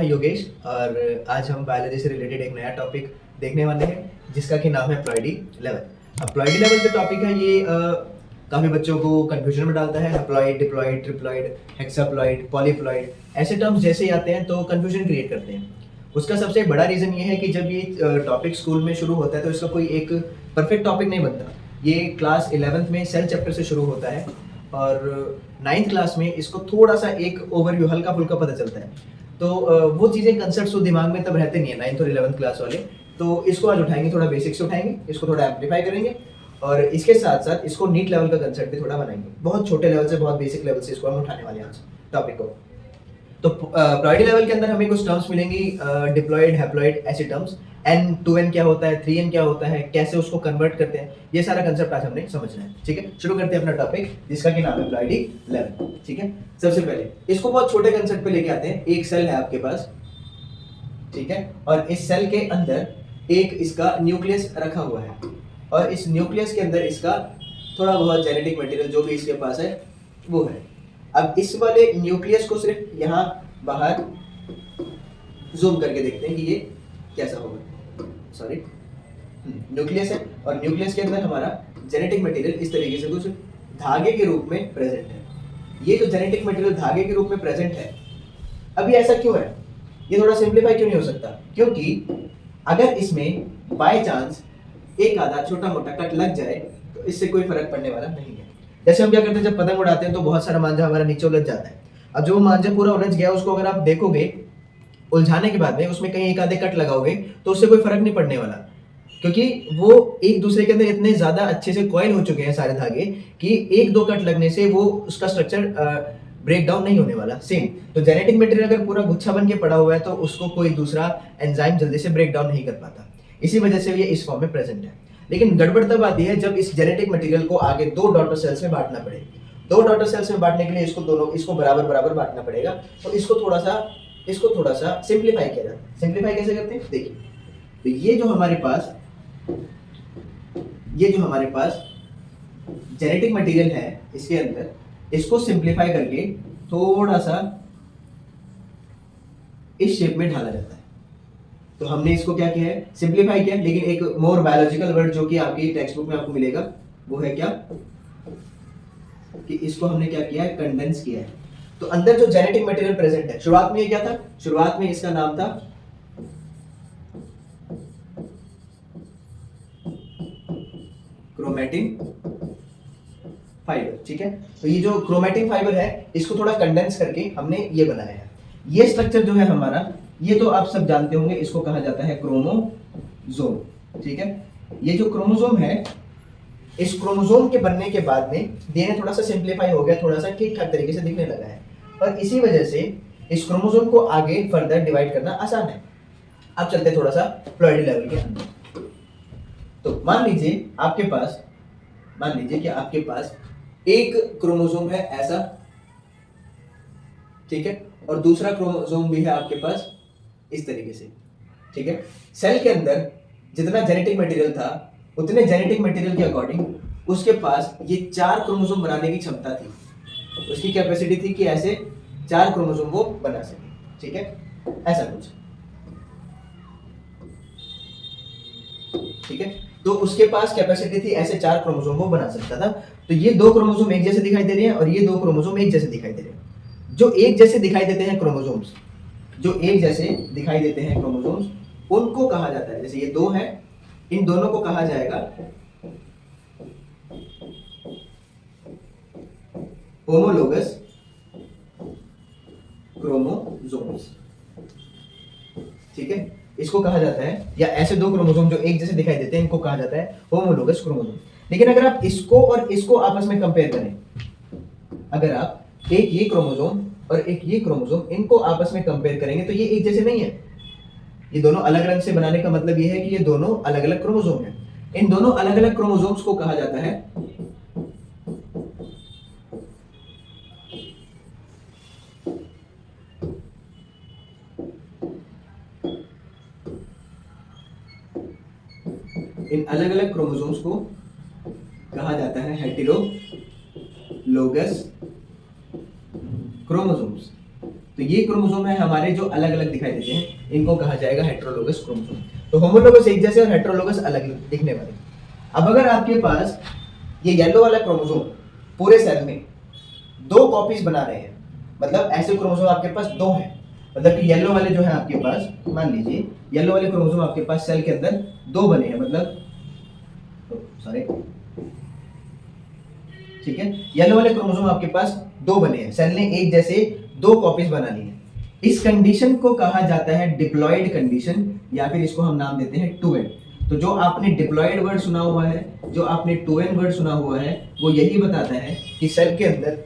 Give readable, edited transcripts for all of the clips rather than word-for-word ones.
है योगेश और आज हम बायोलॉजी से रिलेटेड एक नया टॉपिक देखने वाले हैं जिसका कि नाम है प्लॉइडी लेवल। अब प्लॉइडी लेवल जो टॉपिक है ये काफ़ी बच्चों को कंफ्यूजन में डालता है। Haploid, diploid, triploid, hexaploid, polyploid ऐसे टर्म्स जैसे ही आते हैं तो कंफ्यूजन क्रिएट करते हैं। उसका सबसे बड़ा रीज़न ये है कि जब ये टॉपिक स्कूल में शुरू होता है तो इसका कोई एक परफेक्ट टॉपिक नहीं बनता। ये क्लास 11th में सेल चैप्टर से शुरू होता है और 9th क्लास में इसको थोड़ा सा एक ओवरव्यू हल्का फुल्का पता चलता है। तो वो चीज़ें कंसेप्ट तो दिमाग में तब रहते नहीं है 9th और 11th क्लास वाले। तो इसको आज उठाएंगे, थोड़ा बेसिक से उठाएंगे, इसको थोड़ा एम्पलीफाई करेंगे और इसके साथ साथ इसको नीट लेवल का कंसेप्ट भी थोड़ा बनाएंगे। बहुत छोटे लेवल से, बहुत बेसिक लेवल से इसको हम उठाने वाले हैं आज टॉपिक को। तो प्लॉइडी लेवल के अंदर हमें कुछ टर्म्स मिलेंगी, डिप्लॉइड, हैप्लॉइड ऐसे टर्म्स। n 2n क्या होता है, 3n क्या होता है, कैसे उसको कन्वर्ट करते हैं, ये सारा कंसेप्ट आज हमने समझना है। ठीक है, शुरू करते हैं अपना टॉपिक जिसका कि नाम है प्लॉइडी लेवल। ठीक है, सबसे पहले इसको बहुत छोटे कंसेप्ट पे लेके आते हैं। एक सेल है आपके पास, ठीक है, और इस सेल के अंदर एक इसका न्यूक्लियस रखा हुआ है और इस न्यूक्लियस के अंदर इसका थोड़ा बहुत जेनेटिक मटेरियल जो भी इसके पास है वो है। अब इस वाले न्यूक्लियस को सिर्फ यहाँ बाहर जूम करके देखते हैं कि ये कैसा होगा। सॉरी, न्यूक्लियस है और न्यूक्लियस के अंदर हमारा जेनेटिक मटेरियल इस तरीके से कुछ धागे के रूप में प्रेजेंट है। ये जो जेनेटिक मटेरियल धागे के रूप में प्रेजेंट है, अभी ऐसा क्यों है, ये थोड़ा सिंप्लीफाई क्यों नहीं हो सकता? क्योंकि अगर इसमें बाय चांस एक आधा छोटा मोटा कट लग जाए तो इससे कोई फर्क पड़ने वाला नहीं है। जैसे हम क्या करते हैं, जब पतंग उड़ाते हैं तो बहुत सारा मांझा हमारा नीचे उलझ जाता है। अब जो मांझा पूरा उलझ गया उसको अगर आप देखोगे उलझाने के बाद में उसमें कहीं एक आधे कट लगाओगे तो उससे कोई फर्क नहीं पड़ने वाला, क्योंकि वो एक दूसरे के अंदर इतने ज्यादा अच्छे से कॉइल हो चुके हैं सारे धागे कि एक दो कट लगने से वो उसका स्ट्रक्चर ब्रेक डाउन नहीं होने वाला। सेम तो जेनेटिक मटेरियल अगर पूरा गुच्छा बन के पड़ा हुआ है तो उसको कोई दूसरा एंजाइम जल्दी से ब्रेक डाउन नहीं कर पाता। इसी वजह से ये इस फॉर्म में प्रेजेंट है। लेकिन गड़बड़ तब आती है जब इस जेनेटिक मटेरियल को आगे दो डॉटर सेल्स में बांटना पड़े। दो डॉटर सेल्स में बांटने के लिए इसको बराबर बराबर बांटना पड़ेगा। तो इसको थोड़ा सा सिंप्लीफाई किया जाता है। सिंप्लीफाई कैसे करते हैं देखिए, तो ये जो हमारे पास जेनेटिक मटेरियल है इसके अंदर, इसको सिंप्लीफाई करके थोड़ा सा इस शेप में ढाला जाता है। तो हमने इसको क्या किया है, सिंप्लीफाई किया। लेकिन एक मोर बायोलॉजिकल वर्ड जो कि आपकी टेक्स्ट बुक में आपको मिलेगा वो है क्या, कि इसको हमने क्या किया है, कंडेंस किया है। तो अंदर जो जेनेटिक मटेरियल प्रेजेंट है, शुरुआत में ये क्या था, शुरुआत में इसका नाम था क्रोमैटिन फाइबर। ठीक है, तो ये जो क्रोमैटिन फाइबर है इसको थोड़ा कंडेंस करके हमने ये बनाया है। ये स्ट्रक्चर जो है हमारा, ये तो आप सब जानते होंगे, इसको कहा जाता है क्रोमोसोम। ठीक है, ये जो क्रोमोसोम है, इस क्रोमोसोम के बनने के बाद में डीएनए थोड़ा सा सिंप्लीफाई हो गया, थोड़ा सा ठीक ठाक तरीके से दिखने लगा है और इसी वजह से इस क्रोमोसोम को आगे फर्दर डिवाइड करना आसान है। अब चलते हैं थोड़ा सा प्लॉइडी लेवल के अंदर। तो मान लीजिए कि आपके पास एक क्रोमोसोम है ऐसा, ठीक है, और दूसरा क्रोमोसोम भी है आपके पास इस तरीके से। ठीक है, सेल के अंदर जितना जेनेटिक मटेरियल था उतने जेनेटिक मटेरियल के अकॉर्डिंग उसके पास ये 4 क्रोमोसोम बनाने की क्षमता थी। उसकी कैपेसिटी थी कि ऐसे 4 क्रोमोसोम वो बना सके। ठीक है, ऐसा कुछ। ठीक है, तो उसके पास कैपेसिटी थी ऐसे 4 क्रोमोसोम वो बना सकता था। तो ये 2 क्रोमोसोम एक जैसे दिखाई दे रहे हैं और ये 2 क्रोमोसोम एक जैसे दिखाई दे रहे हैं। जो एक जैसे दिखाई देते हैं क्रोमोसोम्स, उनको कहा जाता है, जैसे ये 2 है, इन दोनों को कहा जाएगा होमोलोगस क्रोमोसोम्स। ठीक है, इसको कहा जाता है, या ऐसे 2 क्रोमोसोम जो एक जैसे दिखाई देते हैं इनको कहा जाता है होमोलोगस क्रोमोसोम। लेकिन अगर आप इसको और इसको आपस में कंपेयर करें, अगर आप एक ये क्रोमोसोम और एक ये क्रोमोसोम इनको आपस में कंपेयर करेंगे तो ये एक जैसे नहीं है। ये दोनों अलग रंग से बनाने का मतलब ये है कि ये दोनों अलग अलग क्रोमोसोम हैं। इन दोनों अलग अलग क्रोमोसोम्स को कहा जाता है हेटेरोलोगस क्रोमोसोम्स। तो तो ये क्रोमोसोम है हमारे जो अलग अलग दिखाई देते हैं, इनको कहा जाएगा हेटेरोलोगस क्रोमोसोम। तो होमोलोगस एक जैसे और हेटेरोलोगस अलग दिखने वाले। अब अगर आपके पास ये येलो वाला क्रोमोसोम पूरे सेल में दो कॉपीज बना रहे हैं, मतलब ऐसे क्रोमोसोम आपके पास दो हैं, मतलब कि येलो वाले जो है आपके पास, मान लीजिए येलो वाले क्रोमोसोम आपके पास सेल के अंदर दो बने हैं, मतलब सॉरी ठीक है, येलो वाले क्रोमोसोम आपके पास दो बने हैं, सेल ने एक जैसे दो कॉपीज बना ली है। इस कंडीशन को कहा जाता है डिप्लॉयड कंडीशन, या फिर इसको हम नाम देते हैं 2n। तो जो आपने डिप्लॉयड वर्ड सुना हुआ है, जो आपने 2n वर्ड सुना हुआ है, वो यही बताता है कि सेल के अंदर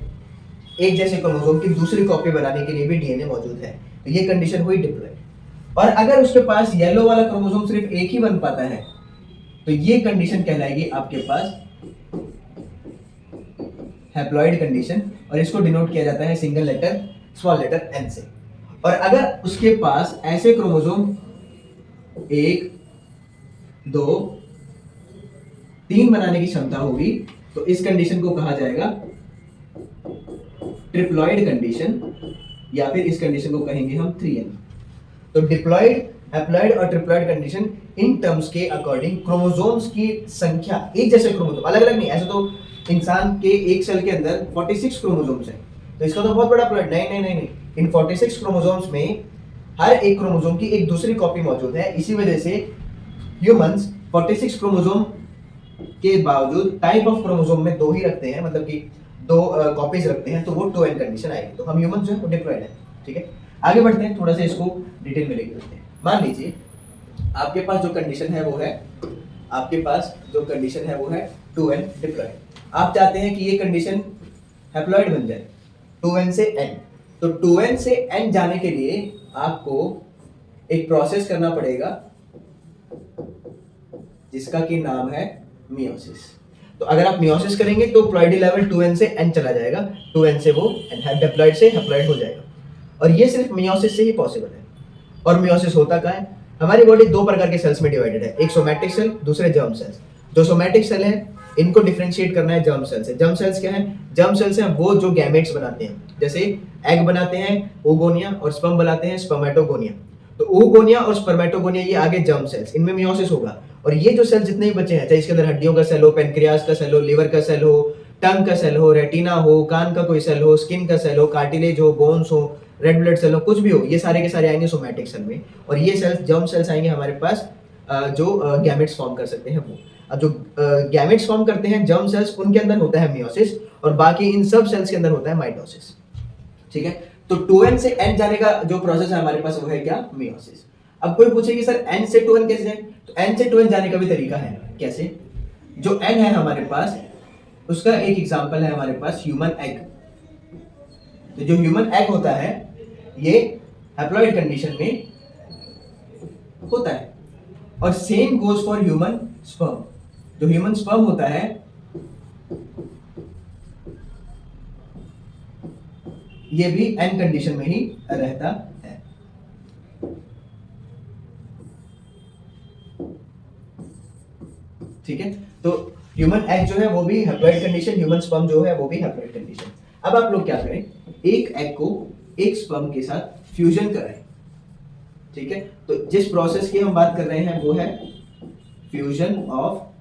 एक जैसे क्रोमोसोम की दूसरी कॉपी बनाने के लिए भी डीएनए मौजूद है। तो ये कंडीशन हुई डिप्लॉयड। और अगर उसके पास येलो वाला क्रोमोसोम सिर्फ एक ही बन पाता है, तो ये कंडीशन कहलाएगी आपके पास हैप्लॉइड कंडीशन, और इसको डिनोट किया जाता है single letter small letter n से। और अगर उसके पास ऐसे क्रोमोसोम 1, 2, 3 बनाने की क्षमता होगी, तो इस कंडीशन को कहा जाएगा ट्रिप्लॉइड कंडीशन, या फिर इस कंडीशन को कहेंगे हम 3n। तो डिप्लॉइड, हैप्लॉइड और ट्रिप्लॉइड कंडीशन इन टर्म्स के अकॉर्डिंग क्रोमोसोम्स की संख्या, एक जैसे क्रोमोसोम, अलग अलग नहीं। ऐसे तो इंसान के एक सेल के अंदर 46 क्रोमोसोम्स हैं, तो इसका तो बहुत बड़ा प्लॉट, नहीं, इन 46 क्रोमोसोम्स में हर एक क्रोमोसोम की एक दूसरी कॉपी मौजूद है। इसी वजह से ह्यूमंस 46 क्रोमोसोम के बावजूद टाइप ऑफ क्रोमोसोम में दो ही रखते हैं, मतलब कि दो कॉपीज रखते हैं, तो वो 2n कंडीशन आएगी। तो हम ह्यूमन जो है वो डिप्लॉयड है। ठीक है, आगे बढ़ते हैं, थोड़ा सा इसको डिटेल में लेके चलते हैं। मान लीजिए आपके पास जो कंडीशन है वो है, आपके पास जो कंडीशन है वो है 2n डिप्लॉयड। आप चाहते हैं कि ये कंडीशन हैप्लॉइड बन जाए 2n से n। तो 2n से n जाने के लिए आपको एक प्रोसेस करना पड़ेगा जिसका कि नाम है मियोसिस। तो अगर आप मियोसिस करेंगे तो प्लॉइडी लेवल 2n से n चला जाएगा, 2n से वो डिप्लॉइड से हैप्लॉइड हो जाएगा। और ये सिर्फ मियोसिस से ही पॉसिबल है। और मियोसिस होता क्या है? हमारी बॉडी दो प्रकार के सेल्स में डिवाइडेड है, एक सोमैटिक सेल, दूसरे जर्म सेल्स। जो सोमैटिक सेल है इनको डिफरेंशिएट करना है जर्म सेल से। जर्म सेल्स क्या है? जर्म सेल्स हैं वो जो गैमेट्स बनाते हैं, जैसे एग बनाते हैं ओगोनिया, और स्पर्म बनाते हैं स्पर्मेटोगोनिया। तो ओगोनिया और स्पर्मेटोगोनिया ये आगे जर्म सेल्स, इनमें मियोसिस होगा। और ये जो सेल जितने भी बचे हैं, चाहे इसके अंदर हड्डियों का सेल हो, पेनक्रियास का सेल हो, लिवर का सेल हो, टंग का सेल हो, रेटिना हो, कान का कोई सेल हो, स्किन का सेल हो, कार्टिलेज हो, बोन्स हो, रेड ब्लड सेल हो, कुछ भी हो, ये सारे के सारे आएंगे सोमैटिक सेल में। और ये सेल्स जर्म सेल्स आएंगे हमारे पास जो गैमेट्स फॉर्म कर सकते हैं वो। अब जो गैमेट्स फॉर्म करते हैं जर्म सेल्स, उनके अंदर होता है मियोसिस, और बाकी इन सब सेल्स के अंदर होता है माइटोसिस। ठीक है, तो 2n से n जाने का जो प्रोसेस है हमारे पास वो है क्या? मियोसिस। अब कोई पूछेगी सर n से 2n कैसे जाए? तो n से 2n जाने का भी तरीका है। कैसे? जो n है हमारे पास, उसका एक एग्जांपल है हमारे पास ह्यूमन एग। तो जो ह्यूमन एग होता है ये हैप्लॉइड कंडीशन में होता है। और same goes for human sperm. जो ह्यूमन स्पर्म होता है ये भी n कंडीशन में ही रहता है। ठीक है, तो ह्यूमन एग जो है वो भी हैप्लॉइड कंडीशन, ह्यूमन स्पर्म जो है वो भी हैप्लॉइड कंडीशन। अब आप लोग क्या करें, एक एग को एक स्पर्म के साथ फ्यूजन कराएं। ठीक है, तो जिस प्रोसेस की हम बात कर रहे हैं वो है फ्यूजन ऑफ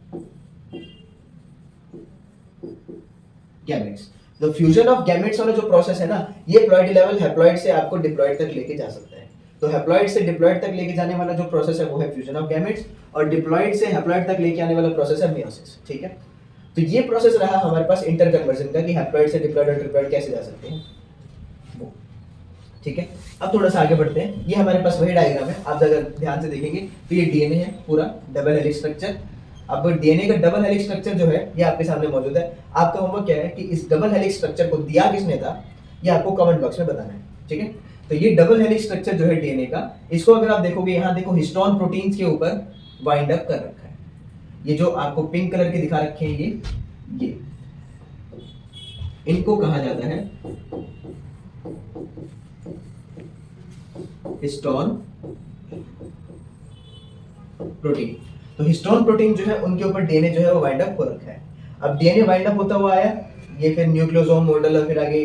गैमेट्स। तो फ्यूजन ऑफ गैमेट्स वाला जो प्रोसेस है ना, ये प्लॉइडी लेवल हैप्लॉइड से आपको डिप्लॉइड तक लेके जा सकता है। तो हैप्लॉइड से डिप्लॉइड तक लेके जाने वाला जो प्रोसेस है वो है फ्यूजन ऑफ गैमेट्स, और डिप्लॉइड से हैप्लॉइड तक लेके आने वाला प्रोसेस है मियोसिस। ठीक है, तो ये प्रोसेस रहा हमारे पास इंटर कन्वर्जन का, कि हैप्लॉइड से डिप्लॉइड और ट्रिप्लॉइड कैसे जा सकते हैं वो। ठीक है, अब थोड़ा सा आगे बढ़ते हैं। ये हमारे पास वही डायग्राम है, आप अगर ध्यान से देखेंगे तो ये डीएनए है पूरा, डबल हेलिक्स स्ट्रक्चर। अब डीएनए का डबल हेलिक्स स्ट्रक्चर जो है ये आपके सामने मौजूद है। आपका होमवर्क क्या है कि इस डबल हेलिक्स स्ट्रक्चर को दिया किसने था ये आपको कमेंट बॉक्स में बताना है। ठीक है, तो ये डबल हेलिक्स स्ट्रक्चर जो है डीएनए का, इसको अगर आप देखोगे, यहाँ देखो हिस्टोन प्रोटीन्स के ऊपर वाइंड अप कर रखा है। ये जो आपको पिंक कलर के दिखा रखे हैं ये इनको कहा जाता है हिस्टोन प्रोटीन। तो हिस्टोन प्रोटीन जो है उनके ऊपर डीएनए जो है वो वाइंड अप हो रखा है। अब डीएनए वाइंड अप होता हुआ आया, ये फिर न्यूक्लियोसोम मॉडल और फिर आगे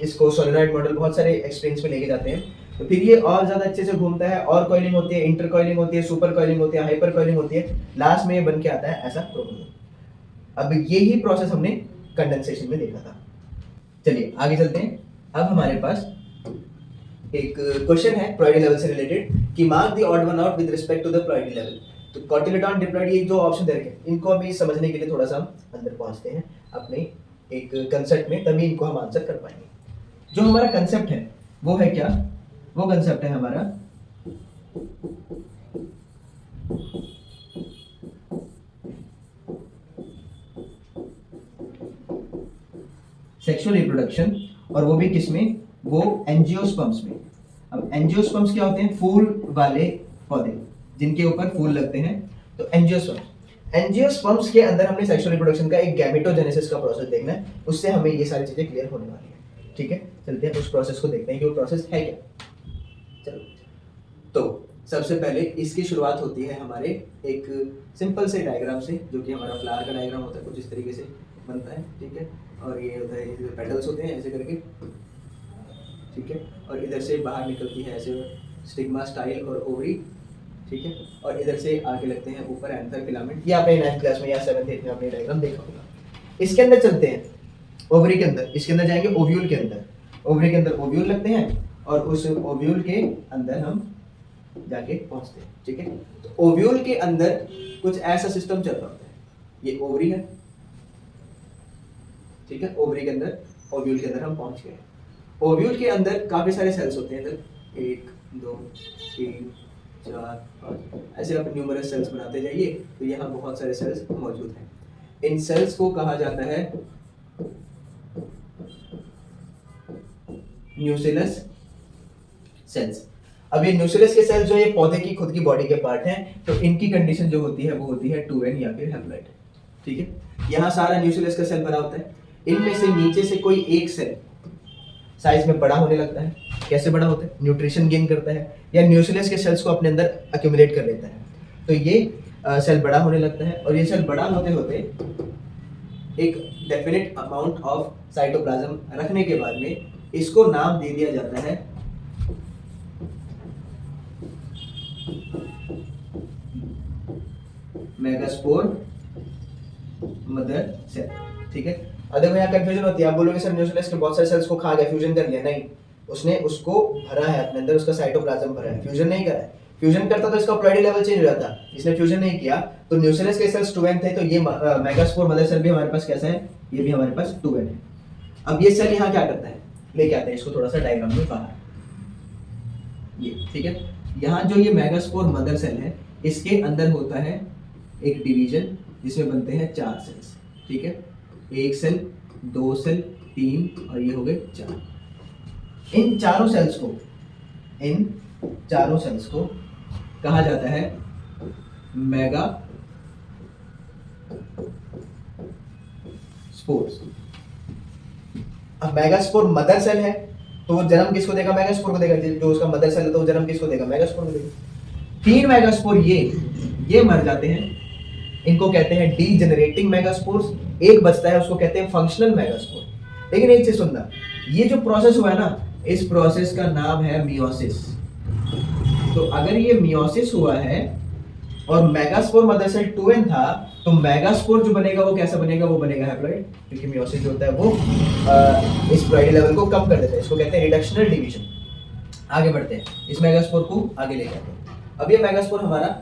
इसको सोलेनॉइड मॉडल बहुत सारे एक्सपीरियंस में लेके जाते हैं, तो फिर ये और ज्यादा अच्छे से घूमता है, और कॉइलिंग होती है, इंटर कॉइलिंग होती है, सुपर कॉइलिंग होती है, हाइपर कॉइलिंग होती है, लास्ट में ये बन के आता है ऐसा क्रोमोसोम। अब यही प्रोसेस हमने कंडेंसेशन में देखा था। चलिए आगे चलते हैं। अब हमारे पास एक क्वेश्चन है प्लॉइडी लेवल से रिलेटेड कि mark the odd one out with respect to the ploidy level. तो कॉटिलेडॉन, डिप्लॉइडी, ये जो ऑप्शन दे रखे हैं इनको अभी समझने के लिए थोड़ा सा हम अंदर पहुंचते हैं अपने एक कंसेप्ट में, तभी इनको हम आंसर कर पाएंगे। जो हमारा कंसेप्ट है वो है क्या? वो कंसेप्ट है हमारा सेक्सुअल रिप्रोडक्शन, और वो भी किसमें? वो एंजियोस्पर्म्स में। अब एंजियोस्पर्म्स क्या होते हैं? फूल वाले पौधे जिनके ऊपर फूल लगते हैं, तो एंजियोस्पर्म्स के अंदर हमने सेक्सुअल रिप्रोडक्शन का एक गैमेटोजेनेसिस का प्रोसेस देखना है, उससे हमें ये सारी चीजें क्लियर होने वाली है। ठीक है, चलते हैं उस प्रोसेस को देखते हैं कि वो प्रोसेस है क्या। चलो, तो सबसे पहले इसकी शुरुआत होती है हमारे एक सिंपल से डायग्राम से, जो कि हमारा फ्लावर का डायग्राम होता है, कुछ इस तरीके से बनता है। ठीक है, और ये होता है, ये पेटल्स होते हैं ऐसे करके। ठीक है, और इधर से बाहर निकलती है ऐसे स्टिग्मा, स्टाइल और ओवरी। ठीक है, और इधर से आगे लगते हैं ऊपर एंथर फिलामेंट। ये आपने 9th क्लास में या 7th 8th में आपने डायग्राम देखा होगा। इसके अंदर चलते हैं, ओवरी के अंदर, इसके अंदर जाएंगे ओव्यूल के अंदर। ओवरी के अंदर ओव्यूल लगते हैं, और उस ओव्यूल के अंदर हम जाके पहुंचते हैं। ठीक है, तो ओव्यूल के अंदर कुछ ऐसा सिस्टम चल रहा होता है। ये ओवरी है। ठीक है, ओवरी के अंदर, ओव्यूल के अंदर हम पहुंच गए। ओव्यूल के अंदर काफी सारे सेल्स होते हैं, इधर 1 2 3 4 5, ऐसे आप न्यूमरस सेल्स बनाते जाइए, तो यहाँ बहुत सारे सेल्स मौजूद हैं। इन सेल्स को कहा जाता है न्यूक्लियस सेल्स। अब ये न्यूक्लियस के सेल्स जो ये पौधे की खुद की बॉडी के पार्ट हैं, तो इनकी कंडीशन जो होती है वो होती है 2n या फिर हैप्लॉइड। ठीक है, यहाँ सारा न्यूक्लियस का सेल भरा होता है। इनमें से नीचे से कोई एक सेल साइज में बड़ा होने लगता है। कैसे बड़ा होता है? न्यूट्रिशन गेन करता है, या न्यूक्लियस के सेल्स को अपने अंदर एक्यूमुलेट कर लेता है, तो ये सेल बड़ा होने लगता है। और ये सेल बड़ा होते होते एक डेफिनेट अमाउंट ऑफ साइटोप्लाज्म रखने के बाद में इसको नाम दे दिया जाता है मेगास्पोर मदर सेल। ठीक है, अब देखो यहाँ कंफ्यूजन होती है। आप बोलोगे सर न्यूक्लियस के बहुत सारे सेल्स को खा गया, फ्यूजन कर लिया। नहीं, उसने उसको भरा है अपने अंदर, उसका साइटोप्लाज्म भरा है, फ्यूजन नहीं करा है। फ्यूजन करता तो इसका प्लॉइडी लेवल चेंज हो जाता, इसने फ्यूजन नहीं किया, तो न्यूक्लियस के सेल्स 2n थे, तो ये मेगास्पोर मदर सेल भी हमारे पास कैसा है? ये भी हमारे पास 2n है। अब ये सेल यहाँ क्या करता है? लेके आते हैं इसको थोड़ा सा डायग्राम में बाहर, ये। ठीक है, यहाँ जो ये मेगास्पोर मदर सेल है, इसके अंदर होता है एक डिवीजन जिसमें बनते हैं 4 सेल्स। ठीक है, 1 सेल, 2 सेल, 3 और ये हो गए 4। इन चारों सेल्स को कहा जाता है मेगा स्पोर्स। अब मेगास्पोर मदर सेल है, तो वो जन्म किसको देगा? मेगास्पोर को देगा। जो उसका मदर सेल है, तो वो जन्म किसको देगा? मेगास्पोर को देगा। 3 मेगास्पोर ये मर जाते हैं, इनको कहते हैं डीजेनरेटिंग मेगास्पोर्स। एक बचता है, उसको कहते हैं फंक्शनल मेगास्पोर। लेकिन एक चीज सुनना, ये जो प्रोसेस हुआ है ना, इस प्रोसेस का नाम है मियोसिस। तो अगर ये मियोसिस हुआ है और मेगास्पोर मदर सेल 2n था, तो मेगास्पोर जो बनेगा वो कैसा बनेगा? वो बनेगा हैप्लॉइड, क्योंकि मियोसिस जो होता है वो इस प्लॉइडी लेवल को कम कर देता है। इसको कहते हैं रिडक्शनल डिवीजन। आगे बढ़ते हैं, इस मेगास्पोर को आगे ले जाते हैं। अब ये मेगास्पोर हमारा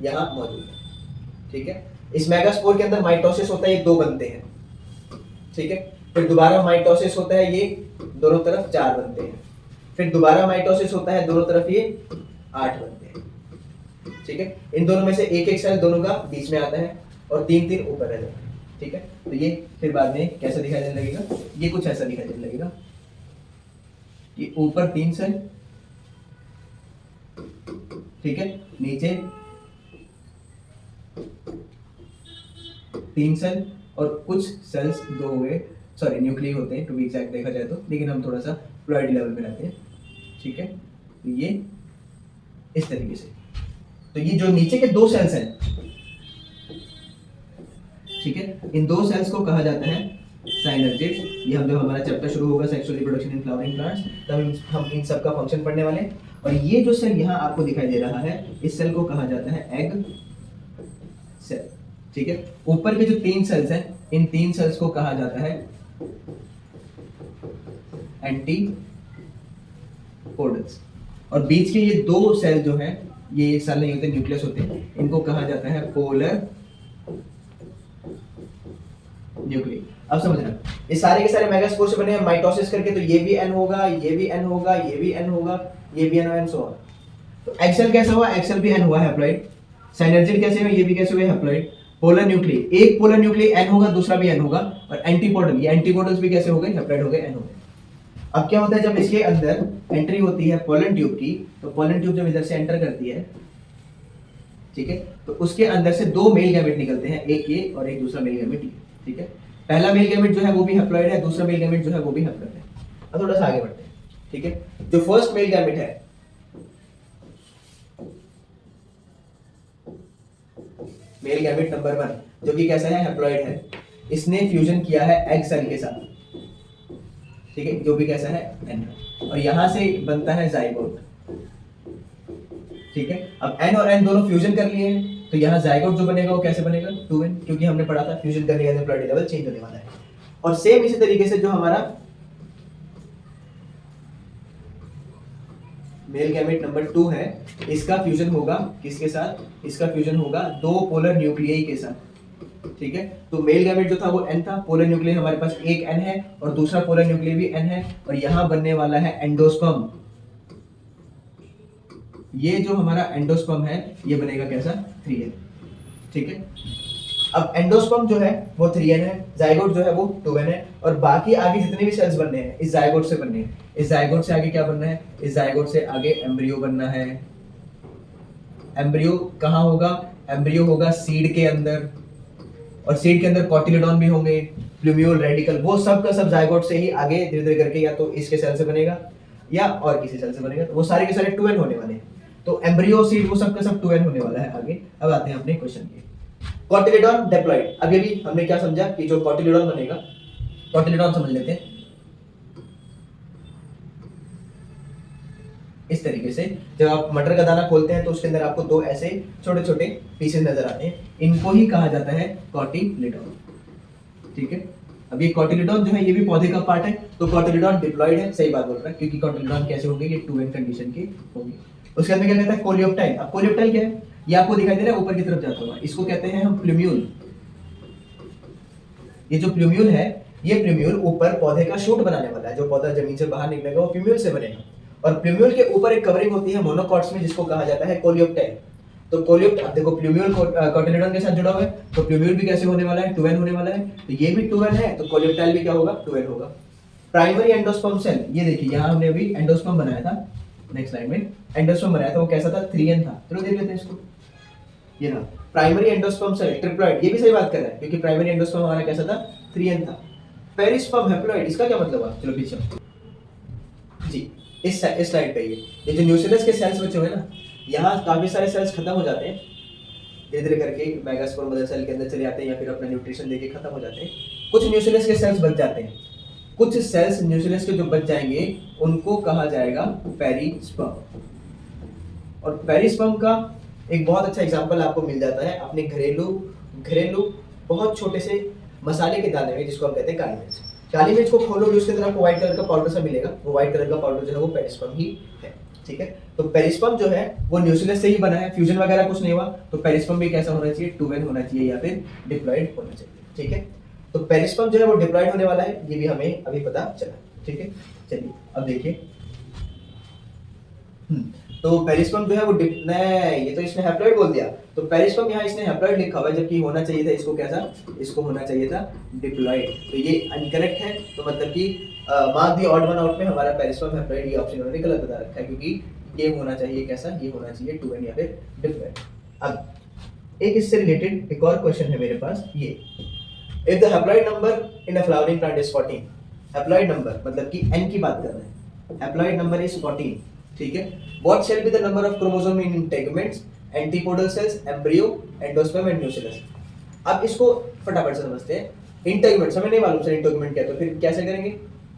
यहाँ मौजूद है। ठीक है, इस मेगास्पोर के अंदर माइटोसिस होता है, ये 2 बनते हैं। ठीक है, फिर दोबारा माइटोसिस होता है, ये दोनों तरफ 4 बनते हैं। फिर दोबारा माइटोसिस होता है, दोनों तरफ ये 8 बनते हैं। ठीक है, इन दोनों में से एक सेल दोनों का बीच में आता है, और 3 ऊपर रह जाते हैं। ठीक है, तो ये फिर बाद में कैसा दिखाई देने लगेगा? ये कुछ ऐसा दिखाई देने लगेगा। ये ऊपर 3 सेल, ठीक है, नीचे 3 सेल, और कुछ सेल्स 2 हुए, सॉरी न्यूक्लिय होते हैं टू बी एग्जैक्ट देखा जाए तो, लेकिन हम थोड़ा सा प्लॉइडी लेवल में रहते हैं। ठीक है, तो ये इस तरीके से। तो ये जो नीचे के 2 सेल्स हैं, ठीक है, इन 2 सेल्स को कहा जाता है साइनर्जिड, ये हम जब हमारा चैप्टर शुरू होगा sexual reproduction in flowering plants, तब हम इन सब का फंक्शन पढ़ने वाले हैं। और ये जो सेल यहाँ आपको दिखाई दे रहा है, इस सेल को कहा जाता है एग सेल, ठीक है। ऊपर के जो 3 सेल्स हैं, इन 3 सेल्स को कहा जाता है एंटीपोडल्स, और बीच के ये 2 सेल जो हैं, ये सेल नहीं होते, न्यूक्लियस होते हैं, इनको कहा जाता है पोलर न्यूक्लियस। अब समझना, ये सारे के सारे मेगास्पोर से बने हैं माइटोसिस करके, तो ये भी एन होगा, ये भी एन होगा, ये भी एन होगा, ये भी एन और एन सो ऑन। तो एक्सेल कैसा हुआ, एक्सेल भी एन हुआ हैप्लॉइड। साइनर्जिड कैसे हुआ, ये भी कैसे हुए हैप्लॉइड। पोलर न्यूक्ली, एक पोलर न्यूक्ली एन होगा, दूसरा भी एन होगा, और एंटीपोडल, ये एंटीपोडल्स भी कैसे हो गए, हैप्लॉइड हो गए, एन हो गए। अब क्या होता है, जब इसके अंदर एंट्री होती है पोलन ट्यूब की, तो पोलन ट्यूब जब इधर से एंटर करती है, ठीक है, तो उसके अंदर से 2 मेल गैमेट निकलते हैं, एक ये और एक दूसरा मेल गैमेट ये, ठीक है। पहला मेल गैमेट जो है वो भी हैप्लॉइड है, दूसरा मेल गैमेट जो है वो भी हैप्लॉइड है। अब थोड़ा सा आगे बढ़ते हैं, ठीक है। जो फर्स्ट मेल गैमेट है, मेल गैमेट नंबर 1, जो कि कैसा है, हैप्लॉइड है, इसने फ्यूजन किया है एग सेल के साथ, ठीक है, जो भी कैसा है, एन, और यहां से बनता है जाइगोट, ठीक है। अब एन और एन दोनों फ्यूजन कर लिए हैं, तो यहाँ जाइगोट जो बनेगा वो कैसे बनेगा, 2n, क्योंकि हमने पढ़ा था फ्यूजन करने के बाद प्लॉइडी लेवल चेंज होने वाला है। और सेम इसी तरीके से जो हमारा मेल गैमेट नंबर 2 है, इसका फ्यूजन होगा किसके साथ, इसका फ्यूजन होगा 2 पोलर न्यूक्लियाई के साथ, ठीक है। तो मेल गैमेट जो था वो n था, पोलर न्यूक्लियाई हमारे पास एक n है और दूसरा पोलर न्यूक्लियाई भी n है, और यहाँ बनने वाला है एंडोस्पर्म। ये जो हमारा एंडोस्पर्म है, ये बनेगा कैसा, 3n, ठीक है। अब एंडोस्पर्म जो है वो 3n है, जाइगोट जो है वो 2n है, और बाकी आगे जितने भी सेल्स बनने हैं इस जाइगोट से बनने हैं। इस जाइगोट से आगे क्या बनना है, इस जाइगोट से आगे एम्ब्रियो बनना है। एम्ब्रियो कहाँ होगा, एम्ब्रियो होगा सीड के अंदर, और सीड के अंदर कॉटिलिडॉन भी होंगे, प्लूम्यूल, रेडिकल, वो सब का सब जाइगोट से ही आगे धीरे धीरे करके या तो इसके सेल से बनेगा या और किसी सेल से बनेगा, तो वो सारे के सारे 2n होने वाले हैं। तो एम्ब्रियो, सीड, वो सब का सब 2n होने वाला है आगे। अब आते हैं अपने क्वेश्चन के। कॉटिलिडॉन डिप्लॉइड, अभी भी हमने क्या समझा कि जो कॉटिलिडॉन बनेगा, कॉटिलिडॉन समझ लेते हैं इस तरीके से। जब आप मटर का दाना खोलते हैं तो उसके अंदर आपको 2 ऐसे छोटे छोटे पीसेस नजर आते हैं, इनको ही कहा जाता है कॉटिलिडॉन, ठीक है। अब ये कॉटिलिडॉन जो है ये भी पौधे का पार्ट है, तो कॉटिलिडॉन डिप्लॉइड है, सही बात बोल रहा है, क्योंकि कॉटिलिडॉन कैसे होंगे, ये 2n कंडीशन के होंगे। उसके अंदर क्या कहता है, कोलियोप्टाइल। अब कोलियोप्टाइल क्या है, ये आपको दिखाई दे रहा है ऊपर की तरफ जाता हुआ, इसको कहते हैं हम प्लूम्यूल। ये जो प्लूम्यूल है, ये प्लूम्यूल ऊपर पौधे का शूट बनाने वाला है, जो पौधा जमीन से बाहर निकलेगा वो प्लूम्यूल से बनेगा, और प्लूम्यूल के ऊपर एक कवरिंग होती है मोनोकॉट्स में, जिसको कहा जाता है कोलियोप्टाइल। तो कोलियोप्ट, अब देखो प्लूम्यूल कॉटिलिडॉन के साथ जुड़ा हुआ है, तो प्लूम्यूल भी कैसे होने वाला है, 2n होने वाला है, तो ये भी 2n है, तो कोलियोप्टाइल भी क्या होगा, 2n होगा। प्राइमरी एंडोस्पर्म सेल, ये देखिए यहाँ हमने अभी एंडोस्पर्म बनाया था, नेक्स्ट स्लाइड में एंडोस्पर्म बनाया था, वो कैसा था, 3n था। चलो देख लेते हैं इसको, ये ना प्राइमरी एंडोस्पर्म सेल ट्रिप्लॉइड, ये भी सही बात कर रहा है, क्योंकि प्राइमरी एंडोस्पर्म हमारा कैसा था, 3n था। पेरिस्पर्म हैप्लॉइड, इसका क्या मतलब है, चलो पीछे जी, इस स्लाइड पे ये जो न्यूक्लियस के सेल्स बचे हुए हैं ना, यहाँ काफी सारे सेल्स खत्म हो जाते हैं, धीरे धीरे करके मेगास्पोर मदर सेल के अंदर चले जाते हैं, या फिर अपना न्यूट्रिशन देके खत्म हो जाते हैं। कुछ न्यूक्लियस के सेल्स बच जाते हैं, कुछ सेल्स न्यूक्लियस के जो बच जाएंगे उनको कहा जाएगा पेरिस्पर्म। और पेरिस्पर्म का एक बहुत अच्छा एग्जांपल आपको मिल जाता है अपने घरेलू बहुत छोटे से मसाले के दाने में, जिसको हम कहते हैं काली मिर्च। काली मिर्च को खोलोगे उसके अंदर आपको व्हाइट कलर का पाउडर सा मिलेगा, वो व्हाइट कलर का पाउडर जो है वो पेरिस्पर्म ही है, ठीक है। तो पेरिस्पर्म जो है वो न्यूक्लियस से ही बना है, फ्यूजन वगैरह कुछ नहीं हुआ, तो पेरिस्पर्म भी कैसा होना चाहिए, 2n होना चाहिए या फिर डिप्लॉइड होना चाहिए, ठीक है। तो पेरिस्पर्म जो है वो डिप्लॉइड होने वाला है, ये भी हमें अभी पता चला, ठीक है। चलिए अब देखिए, तो पेरिस्पर्म जो है वो नहीं, ये तो इसने हैप्लॉइड बोल दिया, तो पेरिस्पर्म यहाँ इसने हैप्लॉइड लिखा हुआ है, जबकि होना चाहिए था इसको कैसा, इसको होना चाहिए था डिप्लॉइड, तो ये इनकरेक्ट है। तो मतलब कि mark the odd one out में हमारा पेरिस्पर्म हैप्लॉइड, ये ऑप्शन उन्होंने गलत बता रखा है, क्योंकि ये होना चाहिए कैसा, ये होना चाहिए 2n या फिर डिप्लॉइड। अब एक इससे रिलेटेड एक और क्वेश्चन है मेरे पास, ये if the haploid number in a flowering plant is 14, haploid number मतलब कि n की बात कर रहे हैं, हैप्लॉइड नंबर इज 14, ठीक है। What shall be the number of chromosome in integuments, antipodal cells, embryo, endosperm and nucleus? अब इसको फटाफट से समझते हैं। इंटेगुमेंट हमें नहीं मालूम सर इंटेगुमेंट क्या है, तो फिर कैसे करेंगे?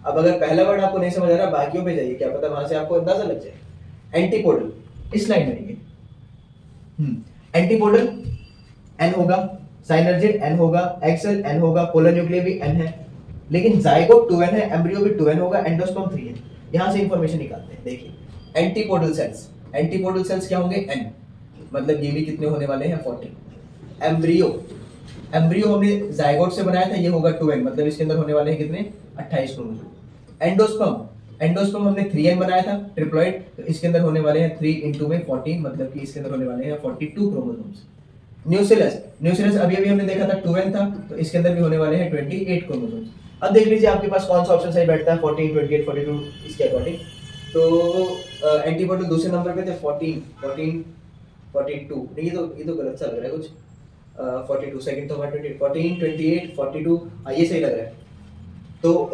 अब अगर पहला वर्ड आपको नहीं समझ आ रहा, बाकियों पे जाइए, क्या पता वहां से आपको अंदाजा लग जाए। एंटीपोडल, इस लाइन में ये एंटीपोडल एन होगा, साइनर्जिड एन होगा, एक्सेल एन होगा, पोलर न्यूक्लियर भी एन है, लेकिन जाइगोट 2n है, एम्ब्रियो भी 2n होगा, एंडोस्पर्म 3 है। यहां से इंफॉर्मेशन निकालते हैं। देखिए एंटीपोडल सेल्स, एंटीपोडल सेल्स क्या होंगे? n, मतलब ये भी कितने होने वाले हैं? 40। एम्ब्रियो, एम्ब्रियो हमने जाइगोट से बनाया था, ये होगा 2n, मतलब इसके अंदर होने वाले हैं कितने? 28 क्रोमोसोम। एंडोस्पर्म, एंडोस्पर्म हमने 3n बनाया था, ट्रिप्लॉइड, तो इसके अंदर होने वाले हैं 3 into में 14, मतलब कि इसके अंदर होने वाले हैं 42 क्रोमोसोम्स। न्यूसिलस, न्यूसिलस अभी अभी हमने देखा था 2n था, तो इसके अंदर भी होने वाले हैं 28 क्रोमोसोम्स। अब देख लीजिए आपके पास कौन सा ऑप्शन सही बैठता है, 14, 28, 42 इसके अकॉर्डिंग। तो एंटीबॉडी दूसरे नंबर पे थे 14, 42, नहीं ये तो गलत सा लग रहा है कुछ। 42 सेकंड तो 28, 14, 28, 42, हाँ ये सही लग रहा है। तो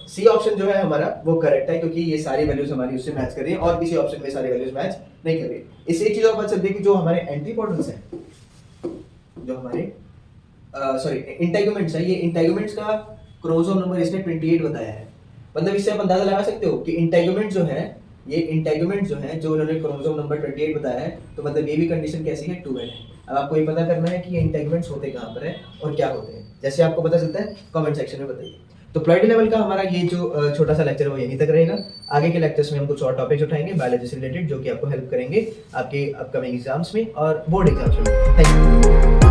सी ऑप्शन जो है हमारा वो करेक्ट है, क्योंकि ये सारी वैल्यूज हमारी उससे मैच कर रही है और किसी ऑप्शन में सारी वैल्यूज मैच नहीं कर रही। इससे एक चीज और पता चलती है कि जो हमारे एंटीबॉडीज हैं, जो हमारे सॉरी इंटेगुमेंट्स है, ये इंटेगुमेंट्स का क्रोमोसोम नंबर इसने 28 बताया है। मतलब इससे आप अंदाजा लगा सकते हो कि इंटेगुमेंट जो है, ये इंटेगुमेंट जो है, जो उन्होंने क्रोमोसोम नंबर 28 बताया है, तो मतलब ये भी कंडीशन कैसी है? 2n है। अब आपको ये पता करना है कि ये इंटेगुमेंट्स होते कहाँ पर है और क्या होते हैं। जैसे आपको पता चलता है कमेंट सेक्शन में बताइए। तो प्लॉइडी लेवल का हमारा ये जो छोटा सा लेक्चर है वो यहीं तक रहेगा। आगे के लेक्चर्स में हम कुछ और टॉपिक्स उठाएंगे बायोलॉजी से रिलेटेड, जो कि आपको हेल्प करेंगे आपके अपकमिंग एग्जाम्स में और बोर्ड एग्जाम्स में। Thank you.